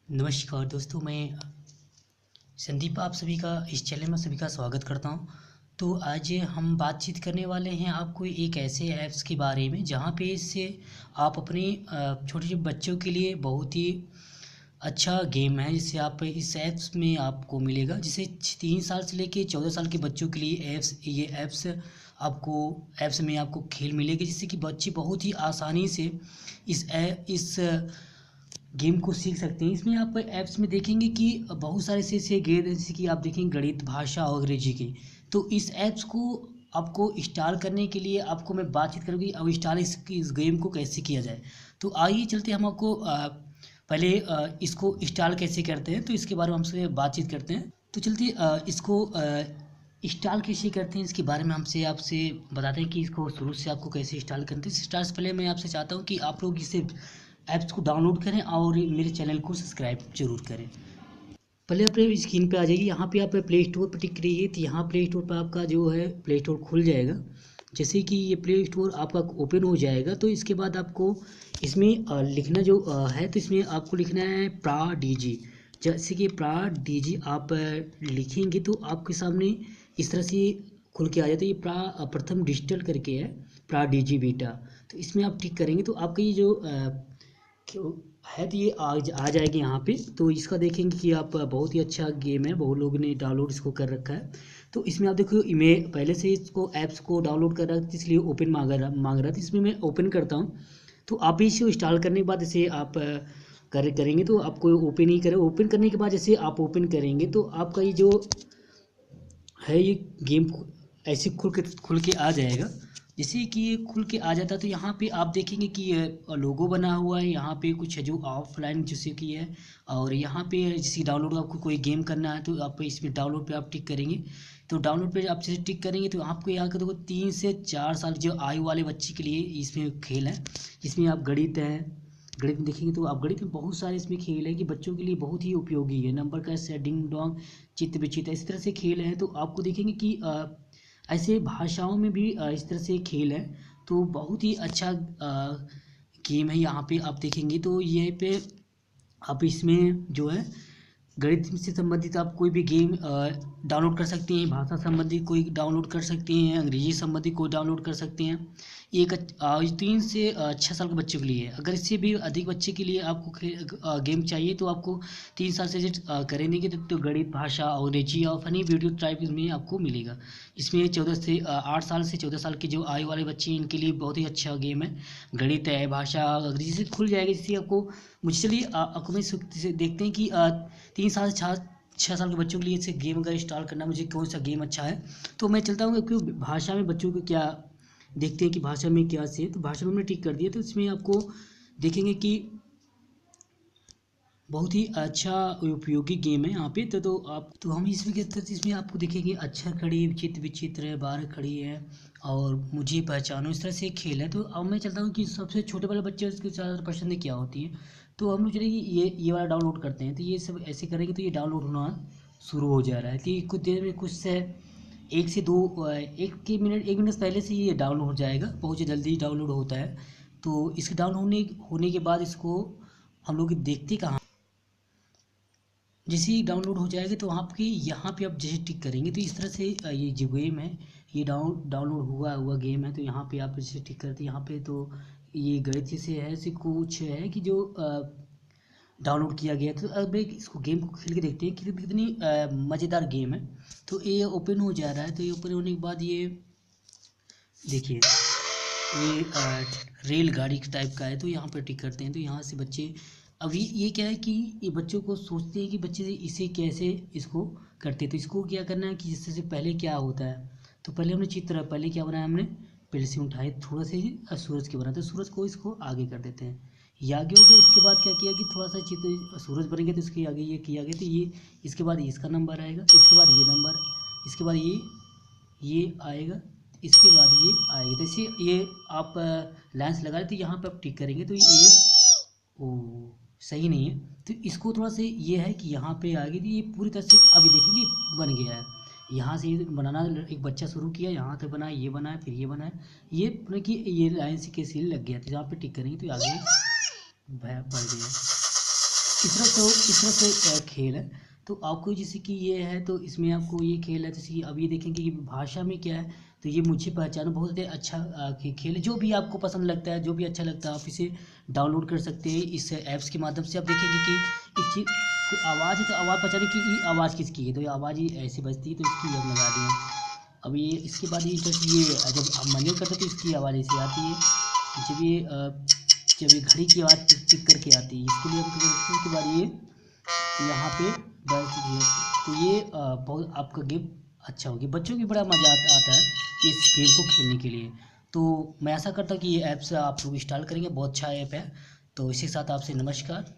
नमस्कार दोस्तों, मैं संदीप आप सभी का इस चैनल में सभी का स्वागत करता हूं। तो आज हम बातचीत करने वाले हैं आपको एक ऐसे ऐप्स के बारे में जहां पे इससे आप अपने छोटे छोटे बच्चों के लिए बहुत ही अच्छा गेम है। जिससे आप इस ऐप्स में आपको मिलेगा, जिसे 3 साल से लेके 14 साल के बच्चों के लिए ये ऐप्स ऐप्स में आपको खेल मिलेगी, जिससे कि बच्चे बहुत ही आसानी से इस गेम को सीख सकते हैं। इसमें आप ऐप्स में देखेंगे कि बहुत सारे ऐसे गेम, जैसे कि आप देखेंगे गणित, भाषा और अंग्रेजी के। तो इस ऐप्स को आपको इंस्टॉल करने के लिए आपको मैं बातचीत करूँगी अब इंस्टॉल इस गेम को कैसे किया जाए। तो आइए चलते हम आपको पहले इसको इंस्टॉल कैसे करते हैं तो इसके बारे में हमसे बातचीत करते हैं। तो चलते इसको इंस्टॉल कैसे करते हैं इसके बारे में हमसे आपसे बताते हैं कि इसको शुरू से आपको कैसे इंस्टॉल करते हैं। स्टार्ट से पहले मैं आपसे चाहता हूँ कि आप लोग इसे ऐप्स को डाउनलोड करें और मेरे चैनल को सब्सक्राइब जरूर करें। पहले अपने स्क्रीन पे आ जाइए, यहाँ पे आप प्ले स्टोर पर टिक करिए तो यहाँ प्ले स्टोर पर आपका जो है प्ले स्टोर खुल जाएगा। जैसे कि ये प्ले स्टोर आपका ओपन हो जाएगा तो इसके बाद आपको इसमें लिखना जो है, तो इसमें आपको लिखना है प्रा डीजी। जैसे कि प्रा डीजी आप लिखेंगे तो आपके सामने इस तरह से खुल के आ जाता है। ये प्रथम डिजिटल करके है, प्रा डीजी बीटा। तो इसमें आप टिक करेंगे तो आपका ये जो क्यों है तो ये आ जाएगी यहाँ पे। तो इसका देखेंगे कि आप बहुत ही अच्छा गेम है, बहुत लोगों ने डाउनलोड इसको कर रखा है। तो इसमें आप देखो मैं पहले से इसको ऐप्स को डाउनलोड कर रहा था, इसलिए ओपन मांग रहा था। इसमें मैं ओपन करता हूँ। तो आप भी इसे इंस्टॉल करने के बाद जैसे आप करेंगे तो आपको ओपन ही करें। ओपन करने के बाद जैसे आप ओपन करेंगे तो आपका ये जो है ये गेम ऐसे खुल के आ जाएगा। जैसे कि ये खुल के आ जाता है तो यहाँ पे आप देखेंगे कि ये लोगो बना हुआ है। यहाँ पे कुछ है जो ऑफलाइन जैसे कि है, और यहाँ पे जैसे डाउनलोड आपको कोई गेम करना है तो आप इसमें डाउनलोड पे आप टिक करेंगे। तो डाउनलोड पे आप जैसे टिक करेंगे तो आपको यहाँ का देखो 3 से 4 साल जो आयु वाले बच्चे के लिए इसमें खेल है। इसमें आप गणित है, गणित में देखेंगे तो आप गणित में बहुत सारे इसमें खेल है कि बच्चों के लिए बहुत ही उपयोगी है। नंबर का सेटिंग डोंग, चित्र विचित्र, इस तरह से खेल है। तो आपको देखेंगे कि ऐसे भाषाओं में भी इस तरह से खेल है। तो बहुत ही अच्छा गेम है। यहाँ पे आप देखेंगे तो ये पे आप इसमें जो है गणित से संबंधित आप कोई भी गेम डाउनलोड कर सकते हैं, भाषा संबंधित कोई डाउनलोड कर सकते हैं, अंग्रेजी संबंधित कोई डाउनलोड कर सकते हैं। 3 से 6 साल के बच्चों के लिए है। अगर इससे भी अधिक बच्चे के लिए आपको गेम चाहिए तो आपको 3 साल से करेंगे तो गणित, भाषा, अंग्रेजी और फनी वीडियो टाइप में आपको मिलेगा। इसमें 8 साल से 14 साल के जो आयु वाले बच्चे हैं इनके लिए बहुत ही अच्छा गेम है। गणित है, भाषा, अंग्रेजी से खुल जाएगा। जिससे आपको मुझे चलिए आपको मैं देखते हैं कि 3 साल 6 साल के बच्चों के लिए इसे गेम अगर इंस्टॉल करना मुझे कौन सा गेम अच्छा है। तो मैं चलता हूँ क्योंकि भाषा में बच्चों को क्या देखते हैं कि भाषा में क्या से। तो भाषा में हमने टिक कर दिया तो इसमें आपको देखेंगे कि बहुत ही अच्छा उपयोगी गेम है यहाँ पे। तो हम इसमें क्या करते हैं, इसमें आपको देखेंगे अच्छा खड़ी, विचित्र विचित्र, बारह खड़ी है और मुझे पहचानो, इस तरह से खेल है। तो अब मैं चलता हूँ कि सबसे छोटे वाले बच्चे उसके ज़्यादा पसंद क्या होती है। तो हम लोग चलिए ये वाला डाउनलोड करते हैं। तो ये सब ऐसे करेंगे तो ये डाउनलोड होना शुरू हो जा रहा है कि कुछ देर में कुछ से 1 मिनट पहले से ये डाउनलोड हो जाएगा। बहुत जल्दी डाउनलोड होता है। तो इसके डाउनलोड होने के बाद इसको हम लोग देखते कहाँ, जैसे ही डाउनलोड हो जाएगा तो आपके यहाँ पे आप जैसे टिक करेंगे तो इस तरह से ये जो गेम है ये डाउनलोड हुआ गेम है। तो यहाँ पे आप जैसे टिक करते हैं यहाँ पे तो ये गणित से है, से कुछ है कि जो डाउनलोड किया गया। तो अब एक इसको गेम को खेल के देखते हैं कि कितनी मज़ेदार गेम है। तो ये ओपन हो जा रहा है। तो ये ओपन होने के बाद ये देखिए ये रेलगाड़ी टाइप का है। तो यहाँ पर टिक करते हैं तो यहाँ से बच्चे अभी ये क्या है कि ये बच्चों को सोचते हैं कि बच्चे इसे कैसे इसको करते हैं। तो इसको क्या करना है कि इससे पहले क्या होता है। तो पहले हमने चित्र पहले क्या बनाया, हमने पहले से उठाए थोड़ा सा ही सूरज के बना, तो सूरज को इसको आगे कर देते हैं, ये आगे हो गया। इसके बाद क्या किया कि थोड़ा सा चित्र सूरज बन गया तो इसके आगे ये किया गया। तो ये इसके बाद इसका नंबर आएगा, इसके बाद ये नंबर, इसके बाद ये आएगा, इसके बाद ये आएगा। जैसे ये आप लेंस लगा रहे तो यहाँ पे आप टिक करेंगे तो ये ओ सही नहीं है। तो इसको थोड़ा सा ये है कि यहाँ पे आ गई। तो ये पूरी तरह से अभी देखेंगे बन गया है। यहाँ से बनाना एक बच्चा शुरू किया, यहाँ तक बनाया, ये बनाया, फिर ये बनाया, ये मतलब कि ये लाइन से कैसे लग गया। तो यहाँ पे टिक करेंगे तो आगे बढ़ गया। इस तरह से खेल है। तो आपको जैसे कि ये है, तो इसमें आपको ये खेल है, जैसे कि अब ये देखेंगे कि भाषा में क्या है। तो ये मुझे पहचानो बहुत ही अच्छा खेल है। जो भी आपको पसंद लगता है, जो भी अच्छा लगता है, आप इसे डाउनलोड कर सकते हैं। इस ऐप्स के माध्यम से आप देखेंगे कि एक चीज आवाज़ है, तो आवाज़ पहचाने कि ये आवाज़ किसकी है, तो ये आवाज़ ही ऐसी बजती है, तो इसकी हम लगा दिए। अब ये इसके बाद ये जब हम मनन करते हैं तो इसकी आवाज़ ऐसी आती है। जब ये घड़ी की आवाज़ टिक टिक करके आती है, इसके लिए हम क्या करते हैं, इसके बाद ये यहाँ पे डाल दीजिए। तो ये बहुत आपका गेम अच्छा हो गया, बच्चों की बड़ा मज़ा आता है इस गेम को खेलने के लिए। तो मैं ऐसा करता हूँ कि ये ऐप्स आप लोग इंस्टॉल करेंगे, बहुत अच्छा ऐप है। तो इसी के साथ आपसे नमस्कार।